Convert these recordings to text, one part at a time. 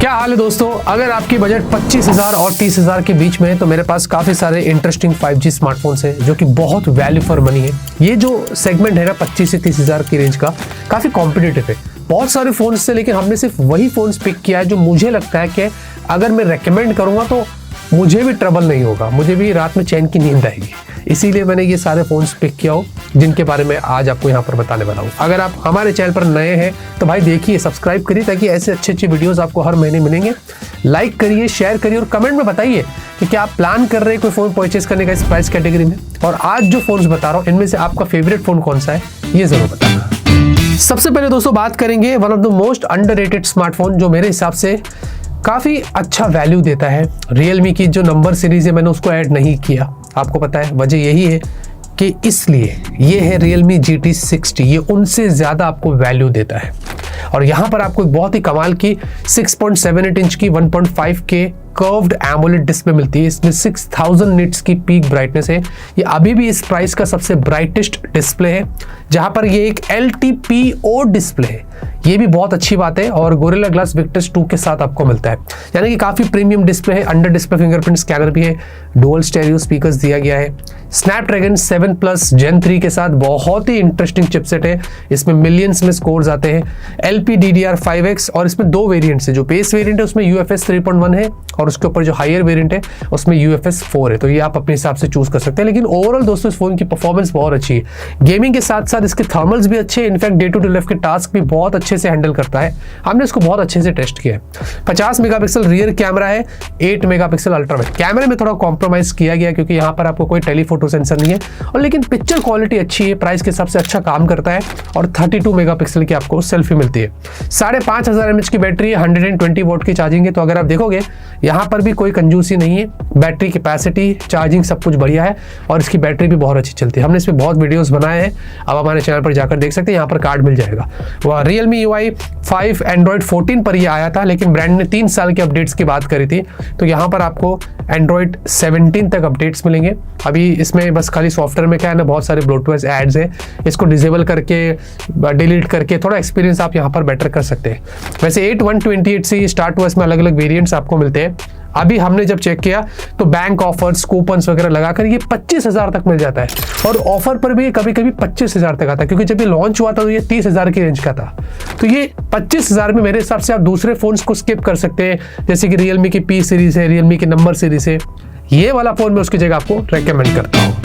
क्या हाल है दोस्तों, अगर आपकी बजट 25,000 और 30,000 के बीच में है तो मेरे पास काफ़ी सारे इंटरेस्टिंग 5G स्मार्टफोन्स हैं जो कि बहुत वैल्यू फॉर मनी है। ये जो सेगमेंट है ना 25 से 30,000 की रेंज का, काफ़ी कॉम्पिटिटिव है। बहुत सारे फ़ोन्स से, लेकिन हमने सिर्फ वही फ़ोन्स पिक किया है जो मुझे लगता है कि अगर मैं रेकमेंड करूँगा तो मुझे भी ट्रबल नहीं होगा, मुझे भी रात में चैन की नींद आएगी। इसीलिए मैंने ये सारे फ़ोन्स पिक किया हो जिनके बारे में आज आपको यहाँ पर बताने वाला हूँ। अगर आप हमारे चैनल पर नए हैं तो भाई देखिए, सब्सक्राइब करिए ताकि ऐसे अच्छे वीडियोस आपको हर महीने मिलेंगे। लाइक करिए, शेयर करिए और कमेंट में बताइए कि क्या आप प्लान कर रहे हैं कोई फ़ोन परचेज करने का इस प्राइस कैटेगरी में। और आज जो फ़ोन्स बता रहा हूँ इनमें से आपका फेवरेट फ़ोन कौन सा है ये ज़रूर बताना। सबसे पहले दोस्तों बात करेंगे one of the most underrated smartphone जो मेरे हिसाब से काफ़ी अच्छा वैल्यू देता है। Realme की जो नंबर सीरीज़ है मैंने उसको ऐड नहीं किया, आपको पता है वजह यही है कि इसलिए ये है Realme GT 60, ये उनसे ज़्यादा आपको वैल्यू देता है। और यहाँ पर आपको एक बहुत ही कमाल की 6.78 इंच की 1.5K कर्व्ड एमोलेड डिस्प्ले मिलती है। इसमें 6000 निट्स की पीक ब्राइटनेस है। ये अभी भी इस प्राइस का सबसे ब्राइटेस्ट डिस्प्ले है, जहां पर ये एक LTPO डिस्प्ले है, ये भी बहुत अच्छी बात है। और गोरिल्ला ग्लास विक्टर्स 2 के साथ आपको मिलता है, यानी कि काफ़ी प्रीमियम डिस्प्ले है। अंडर डिस्प्ले फिंगरप्रिंट स्कैनर भी है, डुअल स्टेरियो स्पीकर्स दिया गया है। स्नैपड्रैगन 7 प्लस Gen 3 के साथ बहुत ही इंटरेस्टिंग चिपसेट है, इसमें मिलियंस में स्कोर्स आते हैं। LPDDR5X और इसमें दो वेरिएंट्स है। जो बेस वेरिएंट है उसमें UFS 3.1 है और उसके ऊपर जो हायर वेरिएंट है उसमें UFS 4 है, तो ये आप अपने हिसाब से चूज कर सकते हैं। लेकिन ओवरऑल दोस्तों इस फोन की परफॉर्मेंस बहुत अच्छी है। गेमिंग के साथ साथ इसके थर्मल्स भी अच्छे हैं, in fact day to day life के टास्क भी बहुत अच्छे से हैंडल करता है। हमने इसको बहुत अच्छे से टेस्ट किया है। 50 मेगापिक्सल रियर कैमरा है, 8 मेगापिक्सल अल्ट्रावाइड। कैमरे में थोड़ा कॉम्प्रोमाइज किया गया क्योंकि यहाँ पर आपको कोई टेलीफोटो सेंसर नहीं है, और लेकिन पिक्चर क्वालिटी अच्छी है, प्राइस के हिसाब से अच्छा काम करता है। और 32 मेगापिक्सल की आपको सेल्फी मिलती है। 5500 mAh की बैटरी है, 120 वोट की चार्जिंग है। तो अगर आप देखोगे यहाँ पर भी कोई कंजूसी नहीं है, बैटरी कैपेसिटी, चार्जिंग सब कुछ बढ़िया है और इसकी बैटरी भी बहुत अच्छी चलती है। हमने इसमें बहुत वीडियोस बनाए हैं, अब हमारे चैनल पर जाकर देख सकते हैं, यहाँ पर कार्ड मिल जाएगा। वह Realme UI 5 Android 14 पर ये आया था, लेकिन ब्रांड ने 3 साल के अपडेट्स की बात करी थी, तो यहाँ पर आपको Android 17 तक अपडेट्स मिलेंगे। अभी इसमें बस खाली सॉफ्टवेयर में क्या है ना, बहुत सारे ब्लूटूथ एड्स हैं, इसको डिसेबल करके डिलीट करके थोड़ा एक्सपीरियंस आप यहाँ पर बेटर कर सकते हैं। वैसे 8128 से स्टार्ट हुआ, इसमें अलग अलग वेरिएंट्स आपको मिलते हैं। अभी हमने जब चेक किया तो बैंक ऑफर्स, कूपन्स वगैरह लगाकर ये 25,000 तक मिल जाता है, और ऑफर पर भी कभी कभी 25,000 तक आता है, क्योंकि जब ये लॉन्च हुआ था तो ये 30,000 की रेंज का था। तो ये 25,000 में मेरे हिसाब से आप दूसरे फोन्स को स्किप कर सकते हैं, जैसे कि Realme की P सीरीज है, Realme की नंबर सीरीज है। ये वाला फोन मैं उसकी जगह आपको रेकमेंड करता हूँ।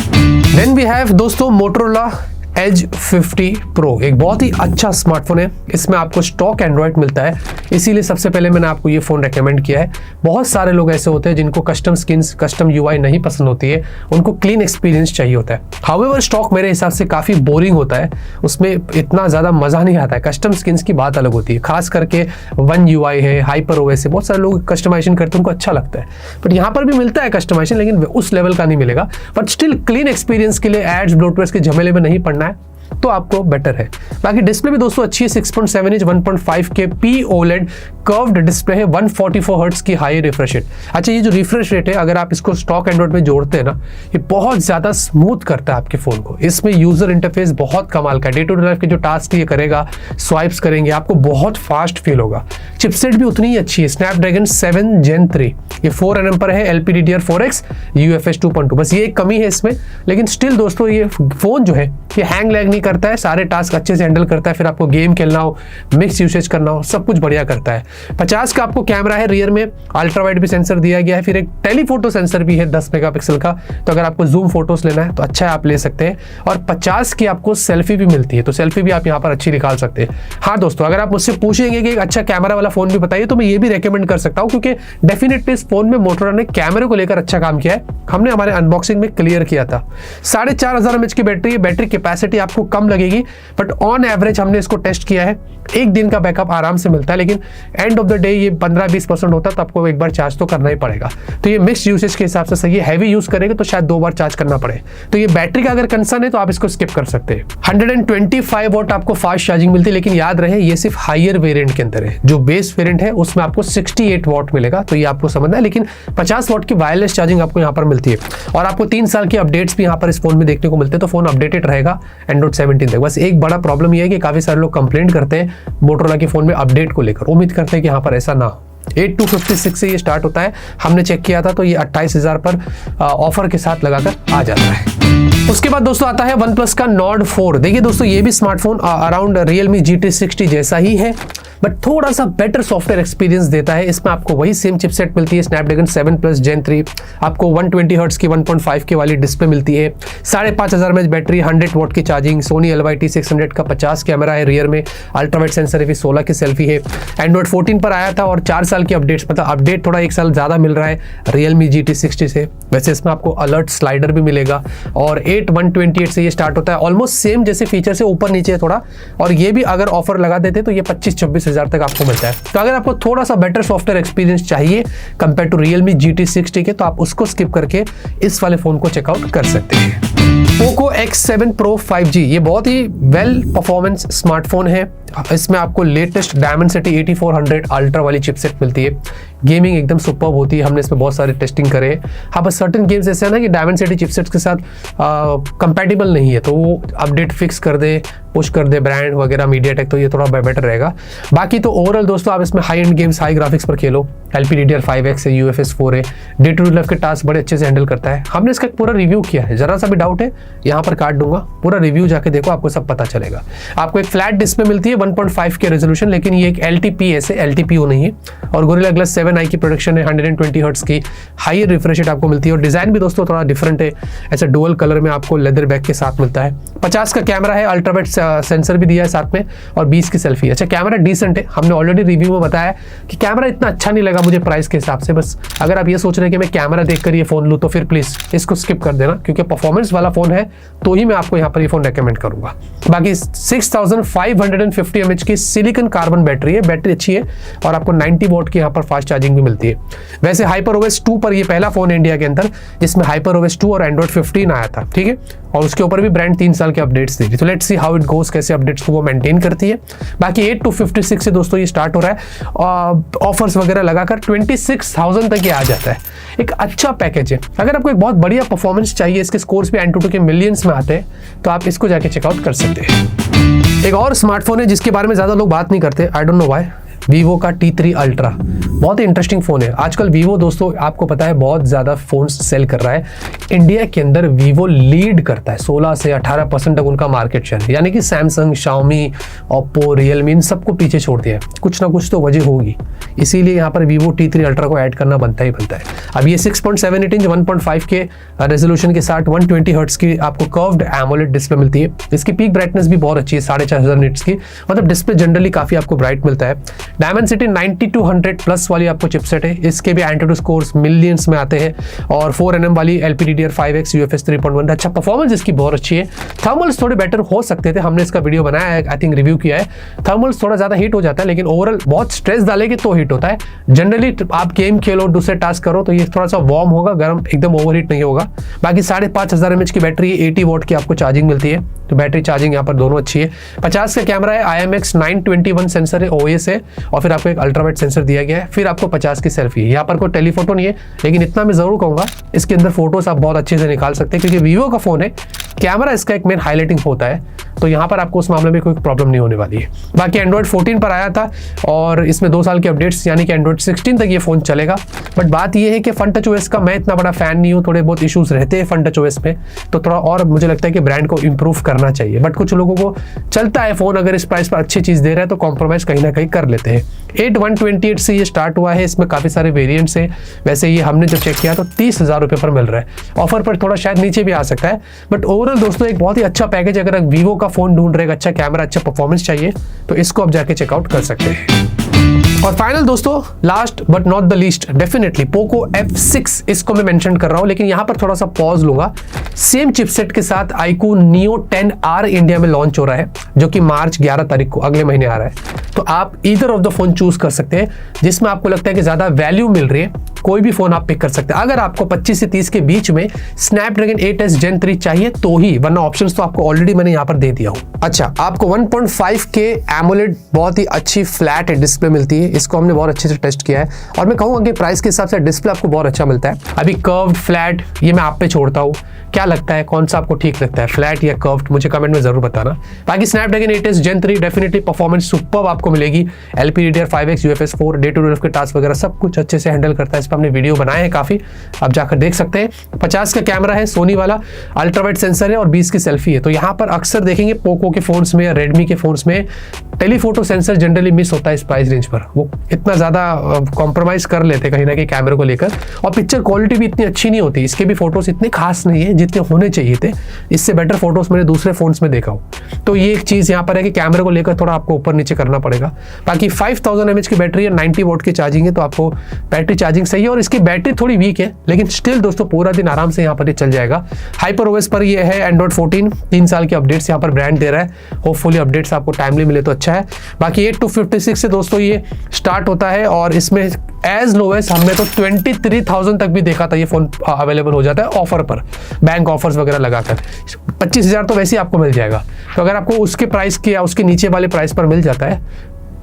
देन वी हैव दोस्तों Motorola Edge 50 Pro, एक बहुत ही अच्छा स्मार्टफोन है। इसमें आपको स्टॉक एंड्रॉइड मिलता है, इसीलिए सबसे पहले मैंने आपको ये फ़ोन रेकमेंड किया है। बहुत सारे लोग ऐसे होते हैं जिनको कस्टम स्किन्स, कस्टम UI नहीं पसंद होती है, उनको क्लीन एक्सपीरियंस चाहिए होता है। हाउएवर स्टॉक मेरे हिसाब से काफ़ी बोरिंग होता है, उसमें इतना ज़्यादा मज़ा नहीं आता है। कस्टम स्किन्स की बात अलग होती है, खास करके One UI है, HyperOS है, बहुत सारे लोग कस्टमाइजेशन करते हैं, उनको अच्छा लगता है। बट यहाँ पर भी मिलता है कस्टमाइजेशन, लेकिन उस लेवल का नहीं मिलेगा। बट स्टिल क्लीन एक्सपीरियंस के लिए एड्स, ब्लूटूथ के झमेले में नहीं पड़ना है तो आपको बेटर है। बाकी डिस्प्ले भी दोस्तों अच्छी है, 6.7 inch 1.5K OLED curved display है, 144 हर्ट्ज की हाई रिफ्रेश रेट। अच्छा, ये जो रिफ्रेश रेट है अगर आप इसको स्टॉक एंड्रॉइड में जोड़ते हैं ना, ये बहुत ज़्यादा स्मूथ करता है आपके फ़ोन को। इसमें यूज़र इंटरफेस बहुत कमाल का, डे टू डे लाइफ के जो टास्क ये करेगा, स्वाइप्स करेंगे, आपको बहुत फास्ट फील होगा। चिपसेट भी उतनी ही अच्छी है, स्नैपड्रैगन 7 Gen 3, ये 4nm पर है, LPDDR4X, UFS 2.2, बस ये एक कमी है इसमें। लेकिन स्टिल दोस्तों ये फ़ोन जो है ये हैंग लैग नहीं करता है, सारे टास्क अच्छे से हैंडल करता है। फिर आपको गेम खेलना हो, मिक्स यूसेज करना हो, सब कुछ बढ़िया करता है। 50 का आपको कैमरा है, रियर में अल्ट्रावाइड भी सेंसर दिया गया है, फिर एक टेलीफोटो सेंसर भी है 10 मेगापिक्सल का, तो अगर आपको जूम फोटोज लेना है तो अच्छा है, आप ले सकते हैं। और 50 की आपको सेल्फी भी मिलती है, तो सेल्फी भी आप यहाँ पर अच्छी निकाल सकते हैं। हाँ दोस्तों, अगर आप मुझसे पूछेंगे कि एक अच्छा कैमरा वाला फोन भी बताइए तो मैं ये भी रेकमेंड कर सकता हूँ, क्योंकि डेफिनेटली इस फोन में मोटोरोला ने कैमरे को लेकर अच्छा काम किया है। हमने हमारे अनबॉक्सिंग में क्लियर किया था। 4500 mAh की बैटरी है, बैटरी कैपेसिटी आपको कम लगेगी, बट ऑन एवरेज हमने इसको टेस्ट किया है, एक दिन का बैकअप आराम से मिलता है। लेकिन एंड ऑफ द डे ये 15-20% होता है, तो आपको एक बार चार्ज तो करना ही पड़ेगा। तो ये मिक्स यूसेज के हिसाब से सही है, हैवी यूज करेंगे तो शायद 2 बार चार्ज करना पड़े। तो ये बैटरी का अगर कंसर्न है तो आप इसको स्किप कर सकते हैं। 125 वॉट आपको फास्ट चार्जिंग मिलती है, लेकिन याद रहे ये सिर्फ हायर वेरिएंट के अंदर है। जो बेस वेरिएंट है उसमें आपको 68 वॉट मिलेगा, तो ये आपको समझना है। लेकिन 50 वॉट की वायरलेस चार्जिंग आपको यहाँ पर मिलती है, और आपको 3 साल की अपडेट्स भी यहाँ पर इस फोन में देखने को मिलते हैं, तो फोन अपडेटेड रहेगा Android 17 तक। बस एक बड़ा प्रॉब्लम ये है कि काफी सारे लोग कंप्लेंट करते हैं मोटोरोला के फोन में अपडेट को लेकर, उम्मीद करते हैं कि यहाँ पर ऐसा ना हो। 8256 से ये स्टार्ट होता है। हमने चेक किया था तो ये 28,000 पर ऑफर के साथ लगाकर आ जाता है। उसके बाद दोस्तों आता है OnePlus का Nord 4। देखिए दोस्तों ये भी स्मार्टफोन अराउंड Realme GT60 जैसा ही है, बट थोड़ा सा बेटर सॉफ्टवेयर एक्सपीरियंस देता है। इसमें आपको वही सेम चिपसेट मिलती है, Snapdragon 7 Plus Gen 3। आपको 120 हर्ट्ज की 1.5K वाली डिस्प्ले मिलती है, 5500 mAh बैटरी, 100 वॉट की चार्जिंग, Sony LYT600 का 50 कैमरा है रियर में, अल्ट्रावाइड सेंसर है, 16 की सेल्फी है। Android 14 पर आया था और 4 साल की अपडेट्स, मतलब अपडेट थोड़ा 1 साल ज़्यादा मिल रहा है Realme GT60 से। वैसे इसमें आपको अलर्ट स्लाइडर भी मिलेगा और 8128 से ये स्टार्ट होता है। ऑलमोस्ट सेम जैसे फीचर से, ऊपर नीचे है थोड़ा, और ये भी अगर ऑफर लगा देते तो ये 25-26 हज़ार तक आपको मिलता है। तो अगर आपको थोड़ा सा बेटर सॉफ्टवेयर एक्सपीरियंस चाहिए कंपेयर टू Realme GT60 के, तो आप उसको स्किप करके इस वाले फोन को चेकआउट कर सकते हैं। Poco X7 Pro 5G, ये बहुत ही वेल परफॉर्मेंस स्मार्टफोन है। इसमें आपको लेटेस्ट Dimensity 8400 अल्ट्रा वाली चिपसेट मिलती है। गेमिंग एकदम सुपर्ब होती है, हमने इसमें बहुत सारे टेस्टिंग करे हैं। हाँ, बस सर्टेन गेम्स ऐसे है ना कि Dimensity चिपसेट्स के साथ कंपैटिबल नहीं है, तो वो अपडेट फिक्स कर दे, पुश कर दे ब्रांड वगैरह MediaTek, तो ये थोड़ा बेटर रहेगा। बाकी तो ओवरऑल दोस्तों आप इसमें high and games, high graphics पर खेलो। LPDDR5X है, UFS 4 है, डे टू डे लाइफ के टास्क बड़े अच्छे से हैंडल करता है। हमने इसका पूरा रिव्यू किया है, जरा सा भी डाउट है यहाँ पर काट दूंगा, पूरा रिव्यू जाके देखो, आपको सब पता चलेगा। आपको एक फ्लैट डिस्प्ले मिलती है 1.5K रेजोल्यूशन, लेकिन ये एक LTPS है, LTPO नहीं है। और Gorilla Glass 7i की प्रोडक्शन है, 120 हर्ट्ज की हाई रिफ्रेश रेट आपको मिलती है। और डिजाइन भी दोस्तों थोड़ा डिफरेंट है, ऐसा डुअल कलर में आपको लेदर बैग के साथ मिलता है। 50 का कैमरा है, अल्ट्रावाइड सेंसर भी दिया है साथ में, और 20 की सेल्फी। अच्छा, कैमरा डिसेंट है, हमने ऑलरेडी रिव्यू में बताया कि कैमरा इतना अच्छा नहीं लगा मुझे प्राइस के हिसाब से। बस अगर आप ये सोच रहे हैं कि मैं कैमरा देखकर ये फोन लूँ, तो फिर प्लीज इसको स्किप कर देना, क्योंकि परफॉर्मेंस वाला फोन है तो ही मैं आपको यहाँ पर ये फोन रेकमेंड करूंगा। बाकी 6550 mAh की सिलिकॉन कार्बन बैटरी है, बैटरी अच्छी है, और आपको 90 वॉट की यहाँ पर फास्ट चार्जिंग भी मिलती है। वैसे HyperOS 2 पर ये पहला फोन है इंडिया के अंदर जिसमें HyperOS 2 और Android 15 आया था, ठीक है, और उसके ऊपर भी ब्रांड 3 साल के अपडेट्स देगी। तो let's see how it goes, कैसे अपडेट्स वो मेंटेन करती है। बाकी 8256 से दोस्तों ये स्टार्ट हो रहा है, ऑफर्स वगैरह लगाकर 26,000 तक ये आ जाता है। एक अच्छा पैकेज है। अगर आपको एक बहुत बढ़िया परफॉर्मेंस चाहिए, इसके स्कोर्स भी AnTuTu के मिलियंस में आते हैं, तो आप इसको जाके चेकआउट कर सकते हैं। एक और स्मार्टफोन है जिसके बारे में ज्यादा लोग बात नहीं करते, I don't know why, Vivo का T3 Ultra। बहुत ही इंटरेस्टिंग फोन है। आजकल Vivo दोस्तों आपको पता है बहुत ज्यादा फोन सेल कर रहा है। इंडिया के अंदर Vivo लीड करता है, 16 से 18% तक उनका मार्केट शेयर है, यानी कि Samsung, Xiaomi, Oppo, Realme इन सबको पीछे छोड़ दिया है। कुछ ना कुछ तो वजह होगी, इसीलिए यहाँ पर Vivo T3 Ultra को ऐड करना बनता ही बनता है। अब ये 6.78 इंच 1.5K रेजोल्यूशन के साथ 120 हर्ट्ज की आपको कर्व्ड एमोलेड डिस्प्ले मिलती है। इसकी पीक ब्राइटनेस भी बहुत अच्छी है, 4500 निट्स की, मतलब डिस्प्ले जनरली काफी आपको ब्राइट मिलता है। Dimensity 9200 प्लस वाली आपको चिपसेट है, इसके भी AnTuTu स्कोर्स मिलियंस में आते हैं, और 4nm वाली LPDDR5X UFS 3.1। अच्छा, परफॉर्मेंस इसकी बहुत अच्छी है। थर्मल्स थोड़े बेटर हो सकते थे, हमने इसका वीडियो बनाया है, आई थिंक रिव्यू किया है। थर्मल्स थोड़ा ज्यादा हीट हो जाता है, लेकिन ओवरऑल बहुत स्ट्रेस डालेंगे तो हीट होता है। जनरली आप गेम खेलो, दूसरे टास्क करो तो ये थोड़ा सा वार्म होगा, गर्म एकदम ओवरहीट नहीं होगा। बाकी 5500 mAh की बैटरी, 80 वॉट की आपको चार्जिंग मिलती है, तो बैटरी चार्जिंग यहाँ पर दोनों अच्छी है। 50 का कैमरा है, IMX921 सेंसर है, OIS है, और फिर आपको एक अल्ट्रावाइड सेंसर दिया गया है। फिर आपको 50 की सेल्फी है। यहाँ पर कोई टेलीफोटो नहीं है, लेकिन इतना मैं जरूर कहूंगा इसके अंदर फोटोज आप बहुत अच्छे से निकाल सकते हैं, क्योंकि Vivo का फोन है, कैमरा इसका एक मेन हाईलाइटिंग होता है, तो यहाँ पर आपको उस मामले में कोई प्रॉब्लम नहीं होने वाली है। बाकी Android 14 पर आया था और इसमें 2 साल के अपडेट्स, यानी कि Android 16 तक ये फोन चलेगा। बट बात ये है कि FunTouchOS का मैं इतना बड़ा फैन नहीं हूँ, थोड़े बहुत इश्यूज रहते हैं FunTouchOS में, तो थोड़ा और मुझे लगता है कि ब्रांड को इंप्रूव करना चाहिए। बट कुछ लोगों को चलता है फोन, अगर इस प्राइस पर अच्छी चीज दे रहा है तो कॉम्प्रोमाइज कहीं ना कहीं कर लेते हैं। 8128 से ये स्टार्ट हुआ है, इसमें काफी सारे वेरिएंट्स हैं। वैसे ये हमने जब चेक किया तो 30,000 रुपये पर मिल रहा है, ऑफर पर थोड़ा शायद नीचे भी आ सकता है। बट ओवरऑल दोस्तों एक बहुत ही अच्छा पैकेज। अगर आप Vivo का फोन ढूंढ रहे, अच्छा कैमरा, अच्छा परफॉर्मेंस चाहिए, तो इसको आप जाके चेकआउट कर सकते हैं। और फाइनल दोस्तों, last but not the least, definitely Poco F6, इसको मैं मेंशन कर रहा हूं, लेकिन यहां पर थोड़ा सा पॉज लूंगा। सेम चिपसेट के साथ iQOO Neo 10R इंडिया में लॉन्च हो रहा है, जो कि मार्च 11 तारीख को अगले महीने आ रहा है। तो आप either of the phone choose कर सकते हैं, जिसमें आपको लगता है कि ज्यादा वैल्यू मिल रही है, कोई भी फोन आप पिक कर सकते हैं। अगर आपको 25 से 30 के बीच में Snapdragon 8s Gen 3 चाहिए तो ही, वरना ऑप्शंस तो आपको ऑलरेडी मैंने यहाँ पर दे दिया हूँ। अच्छा, आपको 1.5K एमोलेड बहुत ही अच्छी फ्लैट डिस्प्ले मिलती है, इसको हमने बहुत अच्छे से टेस्ट किया है, और मैं कहूँगा कि प्राइस के हिसाब से डिस्प्ले आपको बहुत अच्छा मिलता है। अभी कर्व्ड फ्लैट ये मैं आप पे छोड़ता हूँ, क्या लगता है, कौन सा आपको ठीक लगता है, फ्लैट या कर्व्ड, मुझे कमेंट में जरूर बताना। बाकी Snapdragon 8s Gen 3 definitely performance superb आपको मिलेगी। LPDDR5X UFS 4 day to day के टास्क वगैरह सब कुछ अच्छे से हैंडल करता है। इस पर हमने वीडियो बनाए हैं काफी, आप जाकर देख सकते हैं। 50 का कैमरा है सोनी वाला, अल्ट्रावाइड सेंसर है और 20 की सेल्फी है। तो यहाँ पर अक्सर देखेंगे पोको के फोन्स में या रेडमी के फोन्स में टेलीफोटो सेंसर जनरली मिस होता है इस प्राइस रेंज पर। वो इतना ज्यादा कॉम्प्रोमाइज कर लेते कहीं ना कहीं कैमरे को लेकर, और पिक्चर क्वालिटी भी इतनी अच्छी नहीं होती। इसके भी फोटोज इतने खास नहीं है जितने होने चाहिए थे। इससे बेटर फोटोज मैंने दूसरे फोन्स में देखा हूँ। तो ये एक चीज यहाँ पर है कि कैमरे को लेकर थोड़ा आपको ऊपर नीचे करना पड़ेगा। बाकी 5000 mAh की बैटरी है, 90 वोल्ट की चार्जिंग है, तो आपको बैटरी चार्जिंग सही है। और इसकी बैटरी थोड़ी वीक है लेकिन स्टिल दोस्तों पूरा दिन आराम से यहाँ पर चल जाएगा। HyperOS पर ये है Android 14, 3 साल की अपडेट्स यहाँ पर ब्रांड दे रहा है। होपफुली अपडेट्स आपको टाइमली मिले तो अच्छा है। बाकी 8 to 56 से दोस्तों ये स्टार्ट होता है और इसमें एज लो एज हमने तो 23,000 तक भी देखा था ये फोन अवेलेबल हो जाता है ऑफर पर, बैंक ऑफर्स वगैरह लगाकर। 25,000 तो वैसे ही आपको मिल जाएगा। तो अगर आपको उसके प्राइस के या उसके नीचे वाले प्राइस पर मिल जाता है,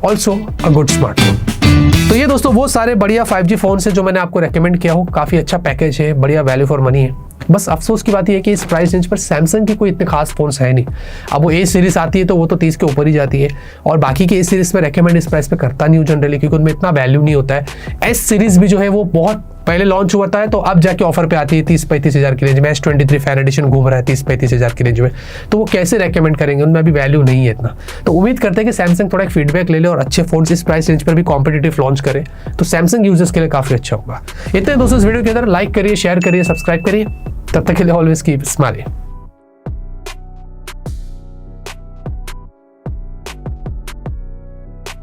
ऑल्सो अ गुड स्मार्टफोन। तो ये दोस्तों वो सारे बढ़िया 5G फोन है जो मैंने आपको रेकमेंड किया हो। काफी अच्छा पैकेज है, बढ़िया वैल्यू फॉर मनी है। बस अफसोस की बात यह है कि इस प्राइस रेंज पर सैमसंग की कोई इतने खास फोन्स है नहीं। अब वो A सीरीज आती है तो वो तो 30 के ऊपर ही जाती है, और बाकी के A सीरीज में रेकमेंड इस प्राइस पे करता नहीं हूँ जनरली, क्योंकि उनमें इतना वैल्यू नहीं होता है। S सीरीज भी जो है वो बहुत पहले लॉन्च हुआ था, तो अब जाके ऑफर पे आती है 30-35 हज़ार की रेंज में। S23 फैन एडिशन घूम रहा है 30-35 हज़ार की रेंज में, तो वो कैसे रेकमेंड करेंगे, उनमें अभी वैल्यू नहीं है इतना। तो उम्मीद करते हैं कि सैमसंग थोड़ा एक फीडबैक ले ले और अच्छे फोन इस प्राइस रेंज पर भी कॉम्पिटिटिव लॉन्च करे, तो सैमसंग यूजर्स के लिए काफी अच्छा होगा। इतने दोस्तों इस वीडियो के अंदर लाइक करिए, शेयर करिए, सब्सक्राइब करिए। तब तक के लिए ऑलवेज कीप स्माइलिंग।